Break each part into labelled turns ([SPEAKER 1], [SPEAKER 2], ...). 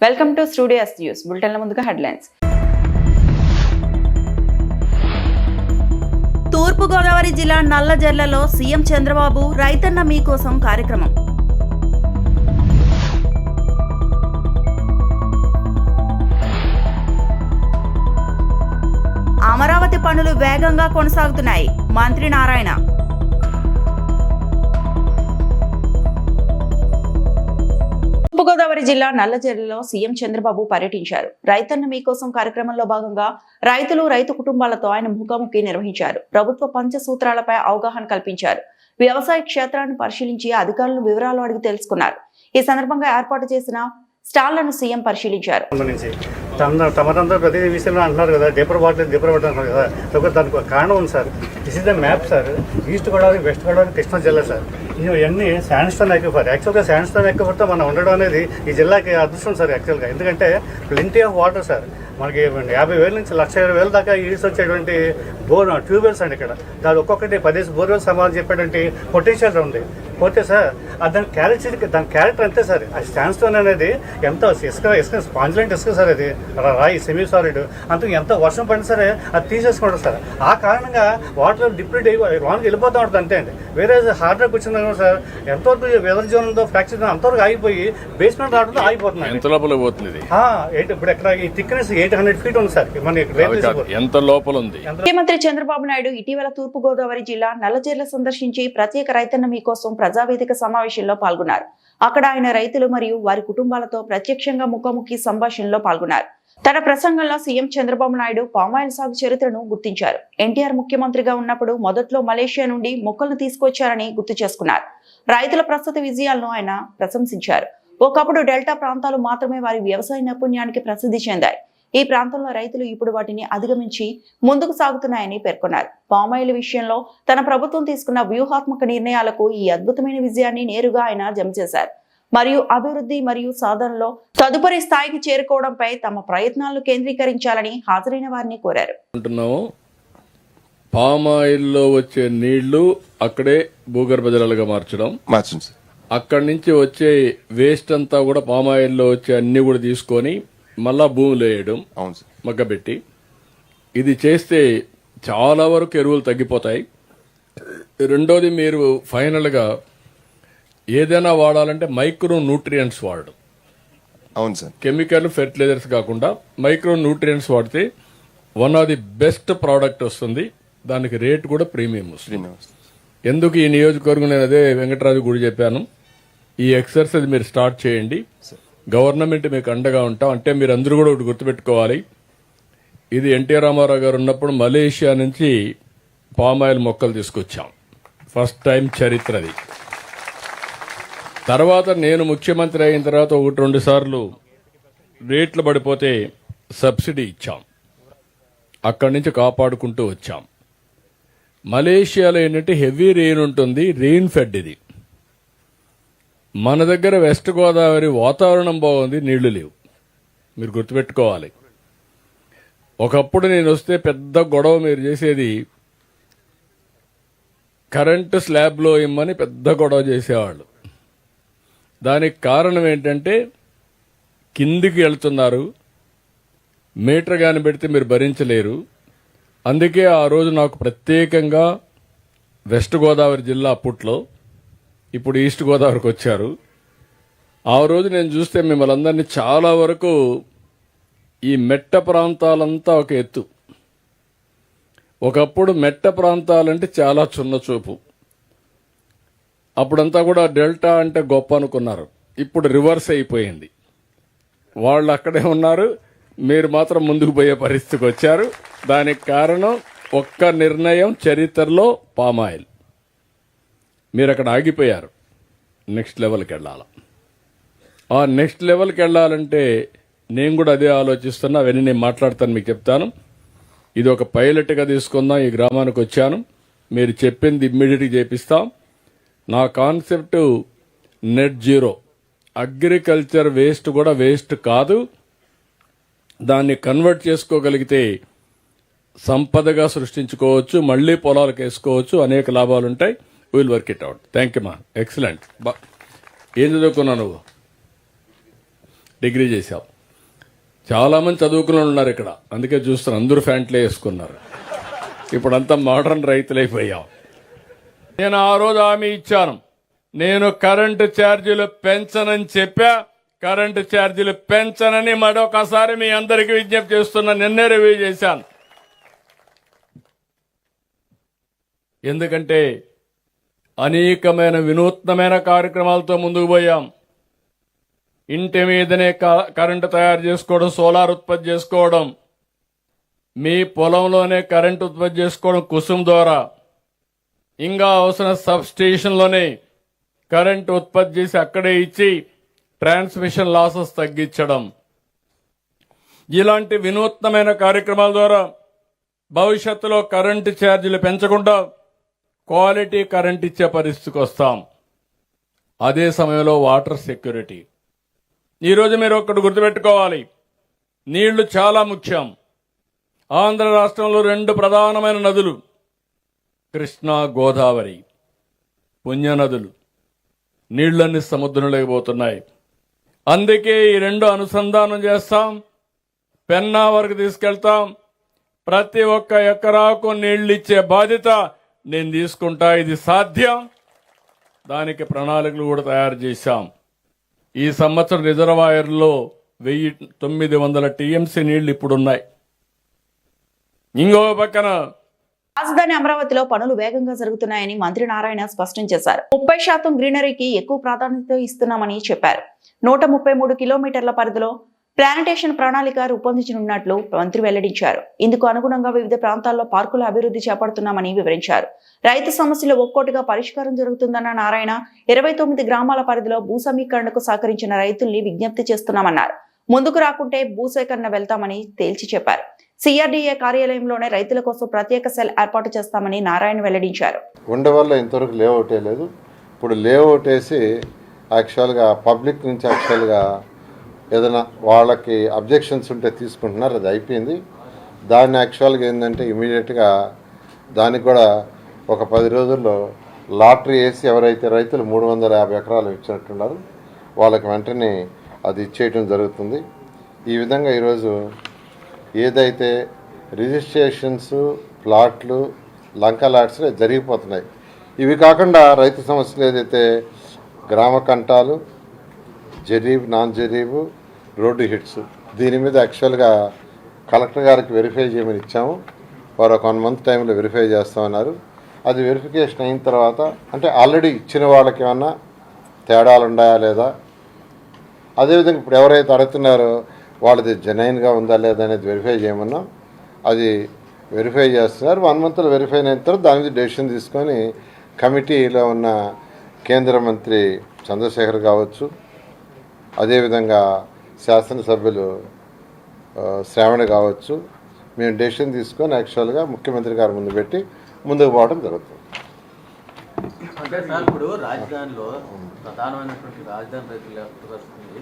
[SPEAKER 1] Welcome to studio news బులెటిన్ల ముందుగా headlines.
[SPEAKER 2] తూర్పుగోదావరి జిల్లా నల్లజర్లలో CM Chandrababu రైతన్న మీకోసం కార్యక్రమం. అమరావతి పనులు వేగంగా కొనసాగుతున్నాయి. మంత్రి నారాయణ.
[SPEAKER 1] తూర్పుగోదావరి జిల్లా నల్లజర్లలో సీఎం చంద్రబాబు పర్యటించారు. రైతన్న మీకోసం కార్యక్రమంలో భాగంగా రైతులు, రైతు కుటుంబాలతో ఆయన ముఖాముఖి నిర్వహించారు. ప్రభుత్వ పంచసూత్రాలపై అవగాహన కల్పించారు. వ్యవసాయ క్షేత్రాన్ని పరిశీలించి అధికారులను వివరాలు అడిగి తెలుసుకున్నారు. ఈ సందర్భంగా ఏర్పాటు చేసిన స్టాళ్లను సీఎం పరిశీలించారు.
[SPEAKER 3] తమరంతా ప్రతి విషయంలో అంటున్నారు కదా, డీపర్ వాటర్ అంటున్నారు కదా, దానికి కారణం ఉంది sir. This is the map sir. East Godavari, west Godavari, Krishna జిల్లా సార్. ఇవన్నీ శాండ్స్టోన్ ఎక్విఫర్. యాక్చువల్గా శాండ్స్టోన్ ఎక్విఫర్తో మనం ఉండడం అనేది ఈ జిల్లాకి అదృష్టం సార్. యాక్చువల్గా ఎందుకంటే ప్లెంటీ ఆఫ్ వాటర్ సార్. మనకి 50,000 నుంచి 1,20,000 దాకా ఈడ్స్ వచ్చేటువంటి ట్యూబ్వెల్స్ అండి ఇక్కడ. దాని ఒక్కొక్కటి 10 బోర్వెల్స్ సమాధానం చెప్పేటువంటి పొటెన్షియల్ ఉంది. పోతే సార్ దాని క్యారెక్టర్ అంతే సార్. ఆ శాండ్స్టోన్ అనేది ఎంత ఇసుక స్పాంజిలెంట్ ఇసుక సార్. అది రాయి సెమీ సాలిడ్. అంతకు ఎంత వర్షం పడినా సరే అది తీసేసుకుంటారు సార్. ఆ కారణంగా వాటర్ డిప్లీట్ అయ్యి లోనికి వెళ్ళిపోతూ ఉంటుంది అంతే అండి. వేరే హార్డ్ డ్రగ్ వచ్చింది సార్, ఎంతవరకు వెదర్ జోన్ ఉందో ఫ్రాక్చర్ అంతవరకు ఆగిపోయి బేస్మెంట్ రావడంతో ఆగిపోతుంది.
[SPEAKER 4] ఎంత లోపల పోతుంది
[SPEAKER 3] ఇప్పుడు ఎక్కడ ఈ థిక్నెస్ 800 feet ఉంది సార్.
[SPEAKER 4] ఎంత లోపల ఉంది.
[SPEAKER 1] ముఖ్యమంత్రి చంద్రబాబు నాయుడు ఇటీవల తూర్పుగోదావరి జిల్లా నల్లజర్ల సందర్శించి ప్రత్యేక రైతన్న మీకోసం ప్రజావేదిక సమావేశంలో పాల్గొన్నారు. అక్కడ ఆయన రైతులు మరియు వారి కుటుంబాలతో ప్రత్యక్షంగా ముఖాముఖి సంభాషణలో పాల్గొన్నారు. తన ప్రసంగంలో సీఎం చంద్రబాబు నాయుడు పామాయిల్ సాగు చరిత్రను గుర్తించారు. ఎన్టీఆర్ ముఖ్యమంత్రిగా ఉన్నప్పుడు మొదట్లో మలేషియా నుండి మొక్కలను తీసుకొచ్చారని గుర్తు చేసుకున్నారు. రైతుల ప్రస్తుత విజయాలను ఆయన ప్రశంసించారు. ఒకప్పుడు డెల్టా ప్రాంతాలు మాత్రమే వారి వ్యవసాయ నైపుణ్యానికి ప్రసిద్ధి చెందాయి. ఈ ప్రాంతంలో రైతులు ఇప్పుడు వాటిని అధిగమించి ముందుకు సాగుతున్నాయని పేర్కొన్నారు. పామాయిల్ విషయంలో తన ప్రభుత్వం తీసుకున్న వ్యూహాత్మక నిర్ణయాలకు ఈ అద్భుతమైన విజయాన్ని నేరుగా ఆయన జమ చేశారు. మరియు అభివృద్ధి మరియు సాధనలో తదుపరి స్థాయికి చేరుకోవడంపై తమ ప్రయత్నాలను కేంద్రీకరించాలని హాజరైన వారిని కోరారు.
[SPEAKER 4] పామాయిల్లో వచ్చే నీళ్లు అక్కడే భూగర్భ జలాలుగా మార్చడం, అక్కడి నుంచి వచ్చే వేస్ట్ అంతా కూడా పామాయిల్లో వచ్చే అన్ని కూడా తీసుకొని మళ్ళా భూమిలో వేయడం, మగ్గబెట్టి ఇది చేస్తే చాలా వరకు ఎరువులు తగ్గిపోతాయి. రెండోది, మీరు ఫైనల్ గా ఏదైనా వాడాలంటే మైక్రో న్యూట్రియంట్స్ వాడడం.
[SPEAKER 5] అవును సార్.
[SPEAKER 4] కెమికల్ ఫెర్టిలైజర్స్ కాకుండా మైక్రో న్యూట్రియంట్స్ వాడితే one of the best product వస్తుంది. దానికి రేట్ కూడా ప్రీమియం వస్తుంది. ఎందుకు ఈ నియోజకవర్గం నేను అదే వెంకటరాజు గుడి చెప్పాను, ఈ ఎక్సర్సైజ్ మీరు స్టార్ట్ చేయండి, గవర్నమెంట్ మీకు అండగా ఉంటాం. అంటే మీరు అందరూ కూడా ఒకటి గుర్తుపెట్టుకోవాలి, ఇది ఎన్టీ రామారావు గారు ఉన్నప్పుడు మలేషియా నుంచి పామాయిల్ మొక్కలు తీసుకొచ్చాం. ఫస్ట్ టైం చరిత్రది. తర్వాత నేను ముఖ్యమంత్రి అయిన తర్వాత 1-2 సార్లు రేట్లు పడిపోతే సబ్సిడీ ఇచ్చాం. అక్కడి నుంచి కాపాడుకుంటూ వచ్చాం. మలేషియాలో ఏంటంటే హెవీ రెయిన్ ఉంటుంది, రెయిన్ ఫెడ్ ఇది. మన దగ్గర వెస్ట్ గోదావరి వాతావరణం బాగుంది, నీళ్లు లేవు. మీరు గుర్తుపెట్టుకోవాలి. ఒకప్పుడు నేను వస్తే పెద్ద గొడవ మీరు చేసేది కరెంటు స్లాబ్లో ఇమ్మని పెద్ద గొడవ చేసేవాళ్ళు. దానికి కారణం ఏంటంటే కిందికి వెళ్తున్నారు, మీటర్ గాని పెడితే మీరు భరించలేరు. అందుకే ఆ రోజు నాకు ప్రత్యేకంగా వెస్ట్ గోదావరి జిల్లా అప్పట్లో, ఇప్పుడు ఈస్ట్ గోదావరికి వచ్చారు. ఆ రోజు నేను చూస్తే మిమ్మల్ని అందరినీ చాలా వరకు ఈ మెట్ట ప్రాంతాలంతా ఒక ఎత్తు. ఒకప్పుడు మెట్ట ప్రాంతాలంటే చాలా చిన్న చూపు. అప్పుడంతా కూడా డెల్టా అంటే గొప్ప అనుకున్నారు. ఇప్పుడు రివర్స్ అయిపోయింది. వాళ్ళు అక్కడే ఉన్నారు, మీరు మాత్రం ముందుకు పోయే పరిస్థితికి వచ్చారు. దానికి కారణం ఒక్క నిర్ణయం, చరిత్రలో పామాయిల్. మీరు అక్కడ ఆగిపోయారు. నెక్స్ట్ లెవెల్కి వెళ్ళాలి. ఆ నెక్స్ట్ లెవెల్కి వెళ్ళాలంటే నేను కూడా అదే ఆలోచిస్తున్నా. అవన్నీ నేను మాట్లాడతాను, మీకు చెప్తాను. ఇది ఒక పైలట్గా తీసుకుందాం. ఈ గ్రామానికి వచ్చాను, మీరు చెప్పింది ఇమ్మీడియట్గా చేపిస్తాం. నా concept net zero. Agriculture waste కూడా వేస్ట్ కాదు, దాన్ని కన్వర్ట్ చేసుకోగలిగితే సంపదగా సృష్టించుకోవచ్చు, మళ్లీ పొలాలకు వేసుకోవచ్చు, అనేక లాభాలుంటాయి. Will work it out. Thank you మా. ఎక్సలెంట్. ఏం చదువుకున్నావు నువ్వు? డిగ్రీ చేశాం. చాలా మంది చదువుకుని ఉన్నారు ఇక్కడ, అందుకే చూస్తున్నారు అందరూ ప్యాంట్లే వేసుకున్నారు. ఇప్పుడంతా మోడర్న్ రైతులైపోయాం. నేను ఆ రోజు హామీ ఇచ్చాను, నేను కరెంటు ఛార్జీలు పెంచనని చెప్పా. కరెంటు ఛార్జీలు పెంచనని మరొకసారి మీ అందరికీ విజ్ఞప్తి చేస్తున్నా. నిన్నే రివ్యూ చేశాను. ఎందుకంటే అనేకమైన వినూత్నమైన కార్యక్రమాలతో ముందుకు పోయాం. ఇంటి మీదనే కరెంటు తయారు చేసుకోవడం, సోలార్ ఉత్పత్తి చేసుకోవడం, మీ పొలంలోనే కరెంటు ఉత్పత్తి చేసుకోవడం కుసుమ్ ద్వారా, ఇంకా అవసరం సబ్ స్టేషన్లోనే కరెంటు ఉత్పత్తి చేసి అక్కడే ఇచ్చి ట్రాన్స్మిషన్ లాసెస్ తగ్గించడం, ఇలాంటి వినూత్నమైన కార్యక్రమాల ద్వారా భవిష్యత్తులో కరెంటు ఛార్జీలు పెంచకుండా క్వాలిటీ కరెంట్ ఇచ్చే పరిస్థితికి వస్తాం. అదే సమయంలో వాటర్ సెక్యూరిటీ. ఈరోజు మీరు ఒక్కటి గుర్తుపెట్టుకోవాలి, నీళ్లు చాలా ముఖ్యం. ఆంధ్ర రాష్ట్రంలో 2 ప్రధానమైన నదులు కృష్ణా, గోదావరి, పుణ్యనదులు. నీళ్లన్నీ సముద్రంలోకి పోతున్నాయి. అందుకే ఈ 2 అనుసంధానం చేస్తాం, పెన్నా వరకు తీసుకెళ్తాం. ప్రతి ఒక్క ఎకరాకు నీళ్లిచ్చే బాధ్యత నేను తీసుకుంటా. ఇది సాధ్యం. దానికి ప్రణాళికలు కూడా తయారు చేశాం. ఈ సంవత్సరం రిజర్వాయర్లో 1900 టీఎంసీ నీళ్లు ఇప్పుడున్నాయి. ఇంకో పక్కన
[SPEAKER 1] రాజధాని అమరావతిలో పనులు వేగంగా జరుగుతున్నాయని మంత్రి నారాయణ స్పష్టం చేశారు. 30% గ్రీనరీకి ఎక్కువ ప్రాధాన్యత ఇస్తున్నామని చెప్పారు. 133 కిలోమీటర్ల పరిధిలో ప్లానిటేషన్ ప్రణాళిక రూపొందించనున్నట్లు మంత్రి వెల్లడించారు. ఇందుకు అనుగుణంగా వివిధ ప్రాంతాల్లో పార్కుల అభివృద్ధి చేపడుతున్నామని వివరించారు. రైతు సమస్యలు ఒక్కోటిగా పరిష్కారం జరుగుతుందన్న నారాయణ 29 గ్రామాల పరిధిలో భూ సమీకరణకు సహకరించిన రైతుల్ని విజ్ఞప్తి చేస్తున్నామన్నారు. ముందుకు రాకుంటే భూసేకరణ వెళ్తామని తేల్చి చెప్పారు. సిఆర్డీఏ కార్యాలయంలోనే రైతుల కోసం ప్రత్యేక సెల్ ఏర్పాటు చేస్తామని నారాయణ వెల్లడించారు.
[SPEAKER 5] ఉండవల్ల ఇంతవరకు లేఅవుట్ లేదు. ఇప్పుడు లేఅవుట్ వేసి యాక్చువల్గా పబ్లిక్ నుంచి యాక్చువల్గా ఏదైనా వాళ్ళకి అబ్జెక్షన్స్ ఉంటే తీసుకుంటున్నారు. అది అయిపోయింది. దాన్ని యాక్చువల్గా ఏంటంటే ఇమీడియట్గా దానికి కూడా ఒక 10 రోజుల్లో లాటరీ వేసి ఎవరైతే రైతులు 350 ఎకరాలు ఇచ్చినట్టున్నారు వాళ్ళకి వెంటనే అది ఇచ్చేయటం జరుగుతుంది. ఈ విధంగా ఈరోజు ఏదైతే రిజిస్ట్రేషన్స్, ప్లాట్లు, లంక లాట్స్ జరిగిపోతున్నాయి. ఇవి కాకుండా రైతు సమస్యలు ఏదైతే గ్రామ కంటాలు, జరీబ్, నాన్ జరీబు, రోడ్డు హిట్స్, దీని మీద యాక్చువల్గా కలెక్టర్ గారికి వెరిఫై చేయమని ఇచ్చాము. వారు ఒక 1 మంత్ టైంలో వెరిఫై చేస్తామన్నారు. అది వెరిఫికేషన్ అయిన తర్వాత అంటే ఆల్రెడీ ఇచ్చిన వాళ్ళకి ఏమన్నా తేడాలు ఉన్నాయా లేదా, అదేవిధంగా ఇప్పుడు ఎవరైతే అడుగుతున్నారో వాళ్ళది జెన్యున్గా ఉందా లేదా అనేది వెరిఫై చేయమన్నాం. అది వెరిఫై చేస్తున్నారు. 1 మంత్లో వెరిఫై అయిన తర్వాత దాని మీద డెసిషన్ తీసుకొని కమిటీలో ఉన్న కేంద్ర మంత్రి చంద్రశేఖర్ కావచ్చు, అదేవిధంగా శాసనసభ్యులు శ్రావణ కావచ్చు, మేము డెసిషన్ తీసుకొని యాక్చువల్గా ముఖ్యమంత్రి గారి ముందు పెట్టి ముందుకు పోవడం జరుగుతుంది.
[SPEAKER 6] అంటే సార్ ఇప్పుడు రాజధానిలో ప్రధానమైనటువంటి రాజధాని రైతులు వస్తుంది.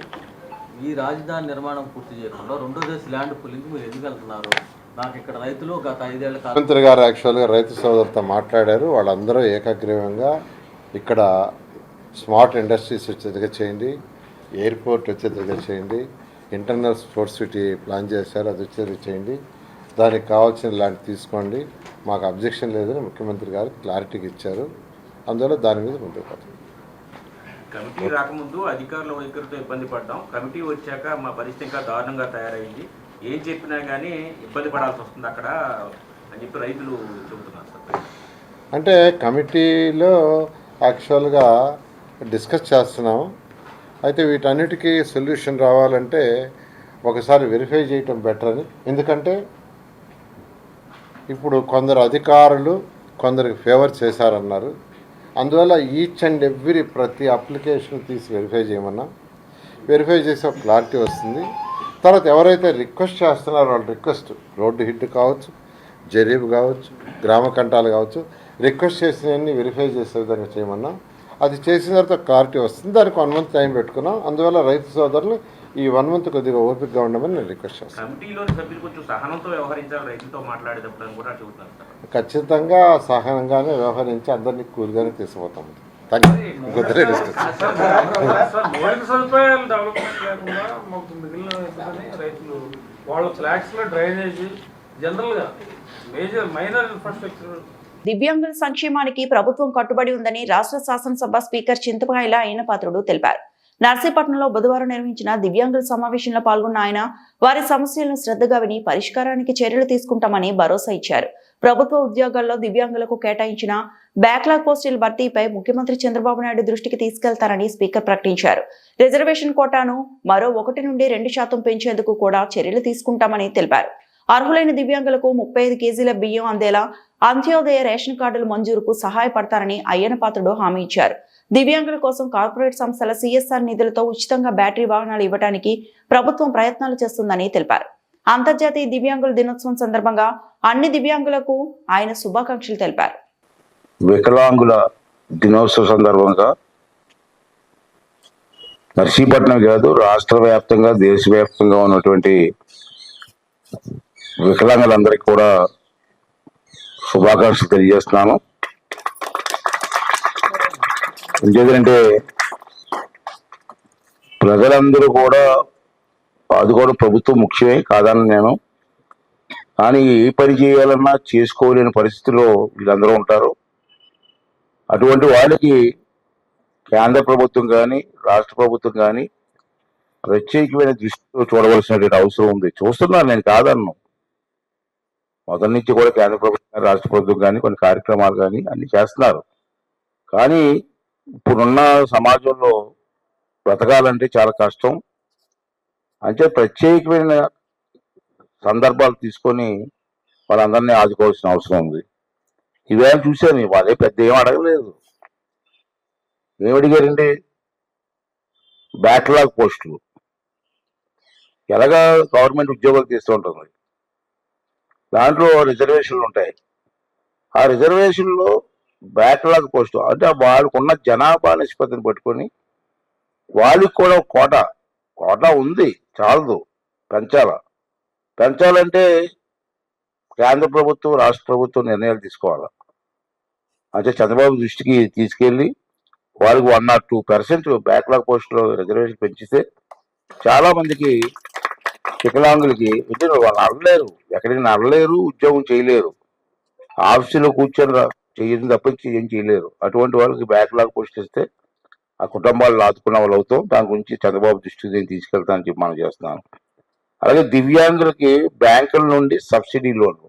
[SPEAKER 6] ఈ రాజధాని నిర్మాణం పూర్తి చేయకుండా 2వ దశ ల్యాండ్ పూలింగ్ మీరు ఎందుకు వెళ్తున్నారు? నాకు ఇక్కడ రైతులు గత 5 ఏళ్ల కాలం
[SPEAKER 5] ముఖ్యమంత్రి గారు యాక్చువల్గా రైతు సోదరులతో మాట్లాడారు. వాళ్ళందరూ ఏకగ్రీవంగా ఇక్కడ స్మార్ట్ ఇండస్ట్రీస్ వచ్చేదిగా చేయండి, ఎయిర్పోర్ట్ వచ్చేదిగా చేయండి, ఇంటర్నల్ స్పోర్ట్స్ సిటీ ప్లాన్ చేశారు, అది వచ్చేది చేయండి, దానికి కావాల్సిన ల్యాండ్ తీసుకోండి, మాకు అబ్జెక్షన్ లేదని ముఖ్యమంత్రి గారు క్లారిటీకి ఇచ్చారు. అందువల్ల దాని మీద ముందుకు పోతాం.
[SPEAKER 7] కమిటీ రాకముందు అధికారుల వైఖరితో ఇబ్బంది పడ్డాం. కమిటీ వచ్చాక మా పరిస్థితి ఇంకా దారుణంగా తయారైంది. ఏం చెప్పినా కానీ ఇబ్బంది పడాల్సి వస్తుంది అక్కడ అని చెప్పి రైతులు చెబుతున్నారు సార్.
[SPEAKER 5] అంటే కమిటీలో యాక్చువల్గా డిస్కస్ చేస్తున్నాం. అయితే వీటన్నిటికీ సొల్యూషన్ రావాలంటే ఒకసారి వెరిఫై చేయటం బెటర్ అని. ఎందుకంటే ఇప్పుడు కొందరు అధికారులు కొందరికి ఫేవర్ చేశారన్నారు. అందువల్ల ఈచ్ అండ్ ఎవ్రీ ప్రతి అప్లికేషన్ తీసి వెరిఫై చేయమన్నా. వెరిఫై చేసి ఒక క్లారిటీ వస్తుంది. తర్వాత ఎవరైతే రిక్వెస్ట్ చేస్తున్నారో వాళ్ళ రిక్వెస్ట్ రోడ్డు హిట్ కావచ్చు, జరీబ్ కావచ్చు, గ్రామ కంటాలు కావచ్చు, రిక్వెస్ట్ చేసినవన్నీ వెరిఫై చేసే విధంగా చేయమన్నా. అది చేసిన తర్వాత క్లారిటీ వస్తుంది. దానికి 1 మంత్ టైం పెట్టుకున్నాం. అందువల్ల రైతు సోదరులు ఈ 1 మంత్ కొద్దిగా ఓపికగా ఉండమని నేను రిక్వెస్ట్ చేస్తాను.
[SPEAKER 7] కమిటీలోని సభ్యులు కొంచెం సహనంతో వ్యవహరించాలి రైతులతో మాట్లాడేటప్పుడు అని కూడా చెబుతున్నారు సార్.
[SPEAKER 5] ఖచ్చితంగా సహనంగానే వ్యవహరించి అందరినీ కూల్గానే తీసుకుపోతాం. Thank you. ఇంకొద్దులే డిస్కస్.
[SPEAKER 8] మౌలిక సదుపాయాలు డెవలప్మెంట్ లేకుండా మాకు మిగిలిన ఎందుకని రైతులు వాళ్ళ ఫ్లాట్స్లో డ్రైనేజీ జనరల్గా మైనర్ ఇన్ఫ్రాస్ట్రక్చర్.
[SPEAKER 1] దివ్యాంగుల సంక్షేమానికి ప్రభుత్వం కట్టుబడి ఉందని రాష్ట్ర శాసనసభ స్పీకర్ చింతకాయల అయ్యనపాత్రుడు తెలిపారు. నర్సీపట్నంలో బుధవారం నిర్వహించిన దివ్యాంగుల సమావేశంలో పాల్గొన్న ఆయన వారి సమస్యలను శ్రద్ధగా విని పరిష్కారానికి చర్యలు తీసుకుంటామని భరోసా ఇచ్చారు. ప్రభుత్వ ఉద్యోగాల్లో దివ్యాంగులకు కేటాయించిన బ్యాక్లాగ్ పోస్టుల భర్తీపై ముఖ్యమంత్రి చంద్రబాబు నాయుడు దృష్టికి తీసుకెళ్తారని స్పీకర్ ప్రకటించారు. రిజర్వేషన్ కోటాను మరో 1 నుండి 2% పెంచేందుకు కూడా చర్యలు తీసుకుంటామని తెలిపారు. అర్హులైన దివ్యాంగులకు 35 కేజీల బియ్యం అందేలా అంత్యోదయ రేషన్ కార్డుల మంజూరుకు సహాయపడతారని అయ్యనపాత్రుడు హామీ ఇచ్చారు. దివ్యాంగుల కోసం కార్పొరేట్ సంస్థల CSR నిధులతో ఉచితంగా బ్యాటరీ వాహనాలు ఇవ్వడానికి ప్రభుత్వం ప్రయత్నాలు చేస్తుందని తెలిపారు. అంతర్జాతీయ దివ్యాంగుల దినోత్సవం సందర్భంగా అన్ని దివ్యాంగులకు ఆయన శుభాకాంక్షలు తెలిపారు.
[SPEAKER 9] వికలాంగుల దినోత్సవ సందర్భంగా నర్సీపట్నం కాదు, రాష్ట్ర వ్యాప్తంగా దేశవ్యాప్తంగా ఉన్నటువంటి వికలాంగులందరికీ కూడా శుభాకాంక్షలు తెలియజేస్తున్నాను. ఎందుకంటే ప్రజలందరూ కూడా ఆదుకోవడం ప్రభుత్వం ముఖ్యమే కాదని నేను, కానీ ఏ పని చేయాలన్నా చేసుకోలేని పరిస్థితిలో వీళ్ళందరూ ఉంటారు. అటువంటి వాళ్ళకి కేంద్ర ప్రభుత్వం కానీ రాష్ట్ర ప్రభుత్వం కానీ ప్రత్యేకమైన దృష్టితో చూడవలసినటువంటి అవసరం ఉంది. చూస్తున్నాను, నేను కాదన్ను. మొదటి నుంచి కూడా కేంద్ర ప్రభుత్వం రాష్ట్ర ప్రభుత్వం కానీ కొన్ని కార్యక్రమాలు కానీ అన్ని చేస్తున్నారు. కానీ ఇప్పుడున్న సమాజంలో బ్రతకాలంటే చాలా కష్టం. అంటే ప్రత్యేకమైన సందర్భాలు తీసుకొని వాళ్ళందరినీ ఆదుకోవాల్సిన అవసరం ఉంది. ఈవేళ చూశాను, వాళ్ళే పెద్ద ఏం అడగలేదు. ఏమడిగారండి? బ్యాక్లాగ్ పోస్టులు. ఎలాగా గవర్నమెంట్ ఉద్యోగాలు తీస్తూ ఉంటుంది, దాంట్లో రిజర్వేషన్లు ఉంటాయి. ఆ రిజర్వేషన్లో బ్యాక్లాగ్ పోస్టు అంటే వాళ్ళకున్న జనాభా నిష్పత్తిని పట్టుకొని వాళ్ళకి కూడా కోటా ఉంది, చాలదు, పెంచాలంటే కేంద్ర ప్రభుత్వం రాష్ట్ర ప్రభుత్వం నిర్ణయాలు తీసుకోవాలి. అంటే చంద్రబాబు దృష్టికి తీసుకెళ్ళి వాళ్ళకి 1 or 2% బ్యాక్లాగ్ పోస్టులో రిజర్వేషన్ పెంచితే చాలా మందికి వికలాంగులకి అంటే వాళ్ళు అడలేరు, ఎక్కడికి నడలేరు, ఉద్యోగం చేయలేరు, ఆఫీసులో కూర్చొని చేయడం తప్పించి ఏం చేయలేరు. అటువంటి వాళ్ళకి బ్యాక్లాగ్ పోస్ట్ ఇస్తే ఆ కుటుంబాలను ఆదుకున్న వాళ్ళు అవుతాం. దాని గురించి చంద్రబాబు దృష్టికి నేను తీసుకెళ్తానని చెప్పి మనం చేస్తున్నాను. అలాగే దివ్యాంగులకి బ్యాంకుల నుండి సబ్సిడీ లోన్లు,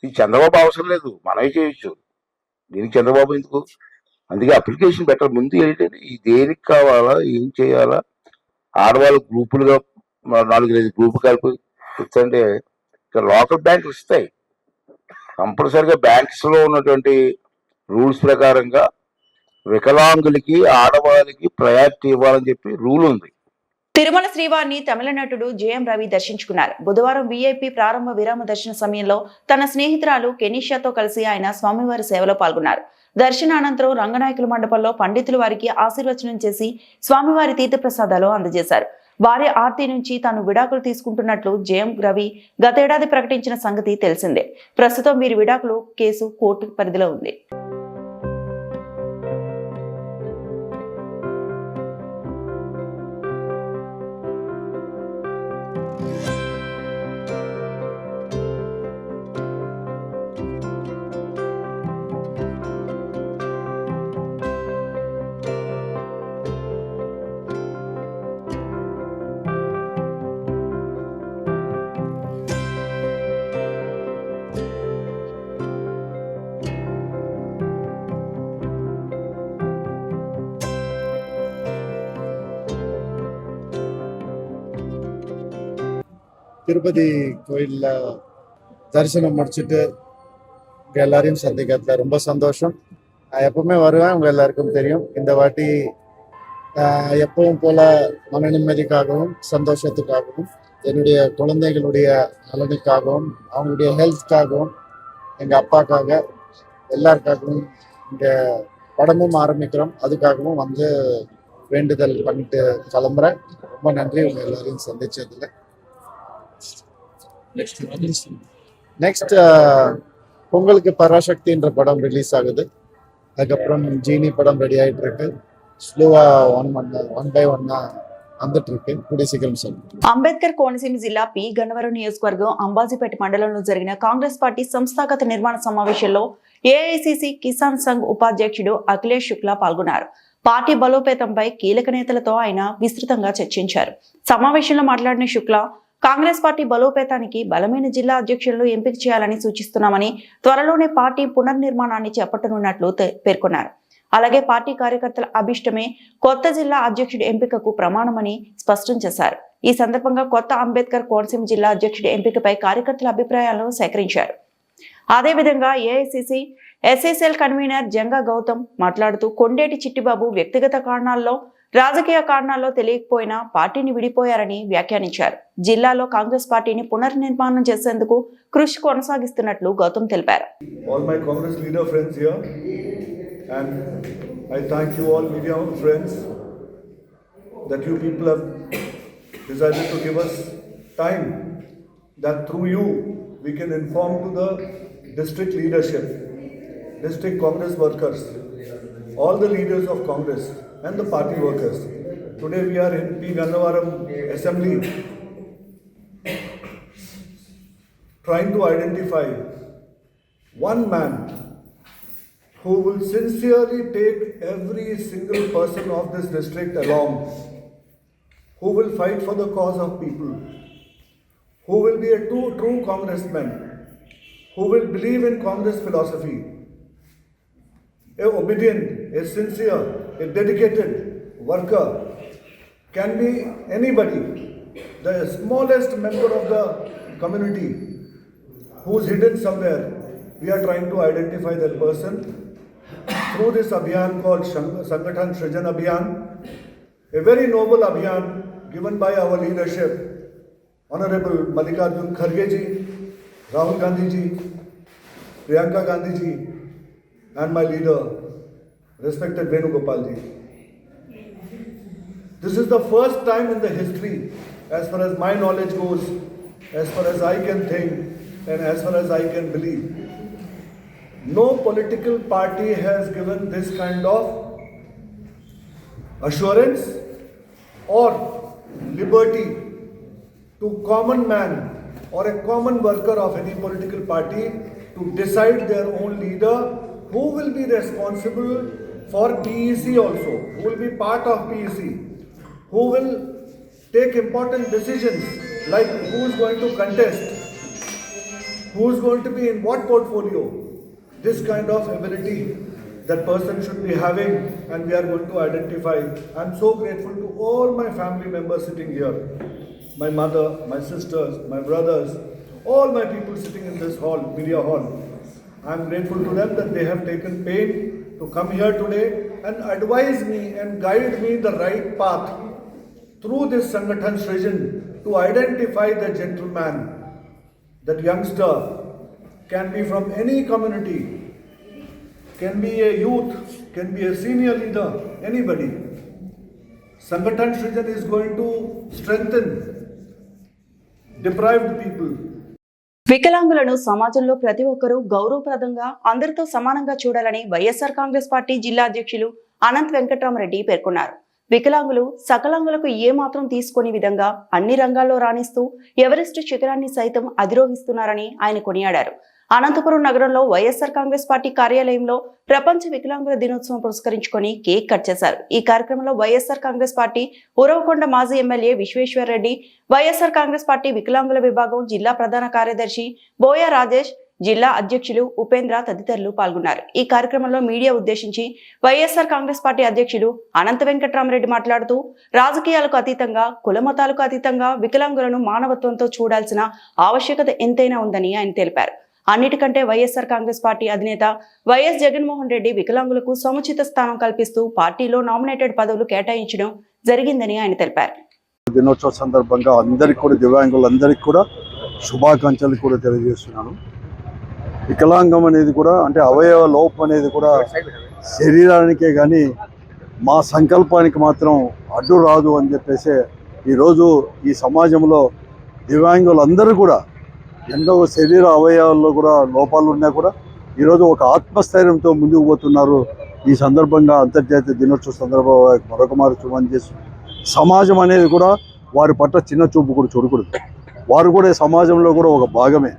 [SPEAKER 9] ఇది చంద్రబాబు అవసరం లేదు, మనమే చేయొచ్చు. దీనికి చంద్రబాబు ఎందుకు? అందుకే అప్లికేషన్ పెట్టాలి. ముందు ఏంటంటే ఈ దేనికి కావాలా, ఏం చేయాలా, ఆడవాళ్ళు గ్రూపులుగా 4-5 గ్రూపులు కలిపి ఇస్తుంటే ఇక్కడ లోకల్ బ్యాంకులు ఇస్తాయి. కంపల్సరిగా బ్యాంక్స్లో ఉన్నటువంటి రూల్స్ ప్రకారంగా వికలాంగులకి ఆడవాళ్ళకి ప్రయారిటీ ఇవ్వాలని చెప్పి రూల్ ఉంది.
[SPEAKER 1] తిరుమల శ్రీవారిని తమిళ నటుడు జేఎం రవి దర్శించుకున్నారు. బుధవారం VIP ప్రారంభ విరామ దర్శన సమయంలో తన స్నేహితురాలు కెనీషాతో కలిసి ఆయన స్వామివారి సేవలో పాల్గొన్నారు. దర్శన అనంతరం రంగనాయకుల మండపంలో పండితులు వారికి ఆశీర్వచనం చేసి స్వామివారి తీర్థప్రసాదాలు అందజేశారు. భార్య ఆర్తి నుంచి తాను విడాకులు తీసుకుంటున్నట్లు జేఎం రవి గతేడాది ప్రకటించిన సంగతి తెలిసిందే. ప్రస్తుతం వీరి విడాకులు కేసు కోర్టు పరిధిలో ఉంది.
[SPEAKER 10] திருப்பதி கோயிலில் தரிசனம் முடிச்சுட்டு உங்கள் எல்லாரையும் சந்திக்கிறதுல ரொம்ப சந்தோஷம். நான் எப்பவுமே வருவேன், உங்கள் எல்லாருக்கும் தெரியும். இந்த வாட்டி எப்பவும் போல மன நிம்மதிக்காகவும் சந்தோஷத்துக்காகவும் என்னுடைய குழந்தைகளுடைய நலனுக்காகவும் அவங்களுடைய ஹெல்த்காகவும் எங்கள் அப்பாக்காக எல்லாருக்காகவும் இங்கே படமும் ஆரம்பிக்கிறோம். அதுக்காகவும் வந்து வேண்டுதல் பண்ணிட்டு கிளம்புறேன். ரொம்ப நன்றி உங்கள் எல்லாரையும் சந்திச்சதுல. நெக்ஸ்ட் பொங்கலுக்கு பராசக்தின்ற படம் ரிலீஸ் ஆகுது. அதுக்கப்புறம் ஜீனி படம் ரெடி ஆகிட்டு இருக்கு. ஸ்லோவாக ஒன் பை ஒன்னா வந்துட்டு இருக்கு. கூடிய சீக்கிரம் சொல்லுங்கள்.
[SPEAKER 1] అంబేద్కర్ కోనసీమ జిల్లా పి గన్నవరం నియోజకవర్గం అంబాజీపేట మండలంలో జరిగిన కాంగ్రెస్ పార్టీ సంస్థాగత నిర్మాణ సమావేశంలో ఏఐసిసి కిసాన్ సంఘ్ ఉపాధ్యక్షుడు అఖిలేష్ శుక్లా పాల్గొన్నారు. పార్టీ బలోపేతంపై కీలక నేతలతో ఆయన విస్తృతంగా చర్చించారు. సమావేశంలో మాట్లాడిన శుక్లా కాంగ్రెస్ పార్టీ బలోపేతానికి బలమైన జిల్లా అధ్యక్షులను ఎంపిక చేయాలని సూచిస్తున్నామని, త్వరలోనే పార్టీ పునర్నిర్మాణాన్ని చేపట్టనున్నట్లు పేర్కొన్నారు. అలాగే పార్టీ కార్యకర్తల అభిష్టమే కొత్త జిల్లా అధ్యక్షుడి ఎంపికకు ప్రమాణమని స్పష్టం చేశారు. ఈ సందర్భంగా కొత్త అంబేద్కర్ కోనసీమ జిల్లా అధ్యక్షుడి ఎంపికపై కార్యకర్తల అభిప్రాయాలను సేకరించారు. అదేవిధంగా AICC SSL convener Janga Gautam మాట్లాడుతూ కొండేటి చిట్టిబాబు వ్యక్తిగత కారణాల్లో, రాజకీయ కారణాల్లో తెలియకపోయినా పార్టీని విడిపోయారని వ్యాఖ్యానించారు. జిల్లాలో కాంగ్రెస్ పార్టీని పునర్నిర్మాణం చేసేందుకు కృషి కొనసాగిస్తున్నట్లు గౌతమ్ తెలిపారు.
[SPEAKER 11] All my Congress leader friends here, and I thank you all media friends that you people have decided to give us time, that through you we can inform to the district leadership, district Congress workers, all the leaders of Congress and the party workers. Today we are in P. Gannavaram Assembly trying to identify one man who will sincerely take every single person of this district along, who will fight for the cause of people, who will be a true Congressman, who will believe in Congress philosophy, a obedient, a sincere, a dedicated worker, can be anybody, the smallest member of the community who is hidden somewhere. We are trying to identify that person through this abhiyan called Sangathan Srijan Abhiyan, a very noble abhiyan given by our leadership, Honorable Mallikarjun Kharge ji, Rahul Gandhi ji, Priyanka Gandhi ji, and my leader, respected Venugopal ji. This is the first time in the history, as far as my knowledge goes, as far as I can think, and as far as I can believe. No political party has given this kind of assurance or liberty to common man or a common worker of any political party to decide their own leader, who will be responsible for PEC also, who will be part of PEC, who will take important decisions like who is going to contest, who is going to be in what portfolio. This kind of ability that person should be having, and we are going to identify. I am so grateful to all my family members sitting here, my mother, my sisters, my brothers, all my people sitting in this hall, media hall. I am grateful to them that they have taken pain to come here today and advise me and guide me the right path through this Sangathan Srijan to identify the gentleman, that youngster, can be from any community, can be a youth, can be a senior leader, anybody. Sangathan Srijan is going to strengthen deprived people.
[SPEAKER 1] వికలాంగులను సమాజంలో ప్రతి ఒక్కరూ గౌరవప్రదంగా అందరితో సమానంగా చూడాలని YSR Congress party జిల్లా అధ్యక్షులు అనంత్ వెంకట్రామరెడ్డి పేర్కొన్నారు. వికలాంగులు సకలాంగులకు ఏమాత్రం తీసుకోని విధంగా అన్ని రంగాల్లో రాణిస్తూ ఎవరెస్ట్ శిఖరాన్ని సైతం అధిరోహిస్తున్నారని ఆయన కొనియాడారు. అనంతపురం నగరంలో వైఎస్ఆర్ కాంగ్రెస్ పార్టీ కార్యాలయంలో ప్రపంచ వికలాంగుల దినోత్సవం పురస్కరించుకొని కేక్ కట్ చేశారు. ఈ కార్యక్రమంలో వైఎస్ఆర్ కాంగ్రెస్ పార్టీ ఉరవకొండ మాజీ ఎమ్మెల్యే విశ్వేశ్వర్ రెడ్డి, వైఎస్ఆర్ కాంగ్రెస్ పార్టీ వికలాంగుల విభాగం జిల్లా ప్రధాన కార్యదర్శి బోయ రాజేష్, జిల్లా అధ్యక్షులు ఉపేంద్ర తదితరులు పాల్గొన్నారు. ఈ కార్యక్రమంలో మీడియా ఉద్దేశించి వైఎస్ఆర్ కాంగ్రెస్ పార్టీ అధ్యక్షులు అనంత వెంకట్రామరెడ్డి మాట్లాడుతూ, రాజకీయాలకు అతీతంగా, కులమతాలకు అతీతంగా వికలాంగులను మానవత్వంతో చూడాల్సిన ఆవశ్యకత ఎంతైనా ఉందని ఆయన తెలిపారు. అన్నిటికంటే వైఎస్ఆర్ కాంగ్రెస్ పార్టీ అధినేత వైఎస్ జగన్మోహన్ రెడ్డి వికలాంగులకు సముచిత స్థానం కల్పిస్తూ పార్టీలో నామినేటెడ్ పదవులు కేటాయించడం జరిగిందని ఆయన తెలిపారు.
[SPEAKER 12] దినోత్సవ సందర్భంగా అందరికీ కూడా, దివ్యాంగులందరికీ కూడా శుభాకాంక్షలు కూడా తెలియజేస్తున్నాను. వికలాంగం అనేది కూడా, అంటే అవయవ లోపం అనేది కూడా శరీరానికే కానీ మా సంకల్పానికి మాత్రం అడ్డు రాదు అని చెప్పేసి ఈరోజు ఈ సమాజంలో దివ్యాంగులందరూ కూడా ఎన్నో శరీర అవయవాల్లో కూడా లోపాలు ఉన్నా కూడా ఈరోజు ఒక ఆత్మస్థైర్యంతో ముందుకు పోతున్నారు. ఈ సందర్భంగా అంతర్జాతీయ దినోత్సవ సందర్భంగా మరొక మారు శుభాన్ని చేస్తూ సమాజం అనేది కూడా వారి పట్ల చిన్న చూపు కూడా చూడకూడదు. వారు కూడా ఈ సమాజంలో కూడా ఒక భాగమే.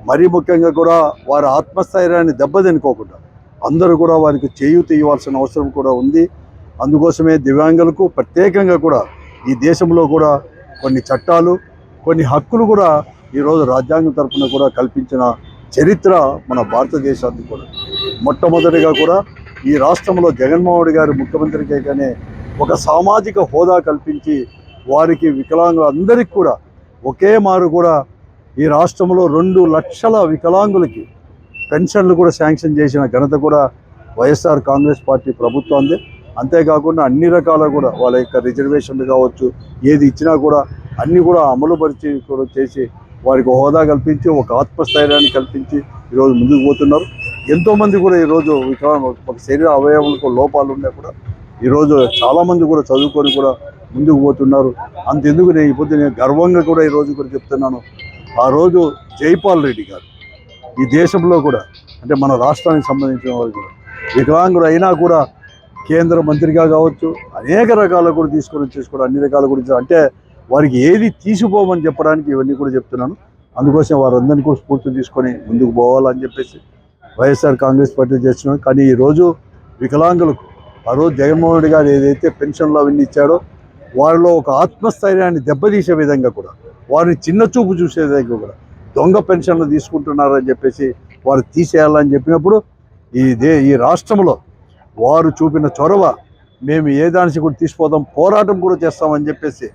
[SPEAKER 12] మరీ ముఖ్యంగా కూడా వారి ఆత్మస్థైర్యాన్ని దెబ్బతినుకోకుండా అందరూ కూడా వారికి చేయూత ఇవ్వాల్సిన అవసరం కూడా ఉంది. అందుకోసమే దివ్యాంగులకు ప్రత్యేకంగా కూడా ఈ దేశంలో కూడా కొన్ని చట్టాలు, కొన్ని హక్కులు కూడా ఈరోజు రాజ్యాంగం తరఫున కూడా కల్పించిన చరిత్ర మన భారతదేశానికి కూడా. మొట్టమొదటిగా కూడా ఈ రాష్ట్రంలో జగన్మోహన్ రెడ్డి గారు ముఖ్యమంత్రికే కానీ ఒక సామాజిక హోదా కల్పించి వారికి వికలాంగులందరికీ కూడా ఒకే మారు కూడా ఈ రాష్ట్రంలో 2 లక్షల వికలాంగులకి పెన్షన్లు కూడా శాంక్షన్ చేసిన ఘనత కూడా వైఎస్ఆర్ కాంగ్రెస్ పార్టీ ప్రభుత్వందే. అంతేకాకుండా అన్ని రకాల కూడా వాళ్ళ యొక్క రిజర్వేషన్లు కావచ్చు, ఏది ఇచ్చినా కూడా అన్నీ కూడా అమలుపరిచి కూడా చేసి వారికి హోదా కల్పించి ఒక ఆత్మస్థైర్యాన్ని కల్పించి ఈరోజు ముందుకు పోతున్నారు. ఎంతోమంది కూడా ఈరోజు ఒక శరీర అవయవాలకు లోపాలు ఉన్నా కూడా ఈరోజు చాలామంది కూడా చదువుకొని కూడా ముందుకు పోతున్నారు. అంతెందుకు నేను గర్వంగా కూడా ఈరోజు కూడా చెప్తున్నాను, ఆ రోజు జైపాల్ రెడ్డి గారు ఈ దేశంలో కూడా అంటే మన రాష్ట్రానికి సంబంధించిన వారు కూడా వికలాంగులు అయినా కూడా కేంద్ర మంత్రిగా కావచ్చు అనేక రకాలు కూడా తీసుకొని అన్ని రకాల గురించి అంటే వారికి ఏది తీసిపోమని చెప్పడానికి ఇవన్నీ కూడా చెప్తున్నాను. అందుకోసం వారందరినీ కూడా స్ఫూర్తి తీసుకొని ముందుకు పోవాలని చెప్పేసి వైఎస్ఆర్ కాంగ్రెస్ పార్టీ చేస్తున్నాం. కానీ ఈరోజు వికలాంగులకు ఆ రోజు జగన్మోహన్ రెడ్డి గారు ఏదైతే పెన్షన్లు అవన్నీ ఇచ్చాడో వారిలో ఒక ఆత్మస్థైర్యాన్ని దెబ్బతీసే విధంగా కూడా వారిని చిన్న చూపు చూసే విధంగా కూడా దొంగ పెన్షన్లు తీసుకుంటున్నారని చెప్పేసి వారు తీసేయాలని చెప్పినప్పుడు ఈ రాష్ట్రంలో వారు చూపిన చొరవ మేము ఏ దానికి కూడా తీసిపోతాం, పోరాటం కూడా చేస్తామని చెప్పేసి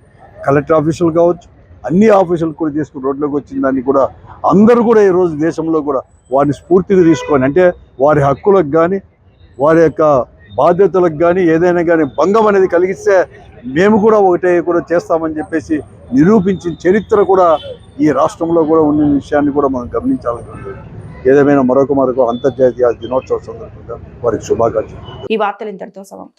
[SPEAKER 12] కలెక్టర్ ఆఫీసులు కావచ్చు అన్ని ఆఫీసులు కూడా తీసుకుని రోడ్లోకి వచ్చిన దాన్ని కూడా అందరూ కూడా ఈరోజు దేశంలో కూడా వారిని స్ఫూర్తిగా తీసుకొని అంటే వారి హక్కులకు కానీ వారి యొక్క బాధ్యతలకు కానీ ఏదైనా కానీ భంగం అనేది కలిగిస్తే మేము కూడా ఒకటే కూడా చేస్తామని చెప్పేసి నిరూపించిన చరిత్ర కూడా ఈ రాష్ట్రంలో కూడా ఉన్న విషయాన్ని కూడా మనం గమనించాలి. ఏదేమైనా మరొక అంతర్జాతీయ దినోత్సవ సందర్భంగా వారికి శుభాకాంక్షలు.
[SPEAKER 1] ఈ వార్తలు ఇంతటితో సమాప్తం.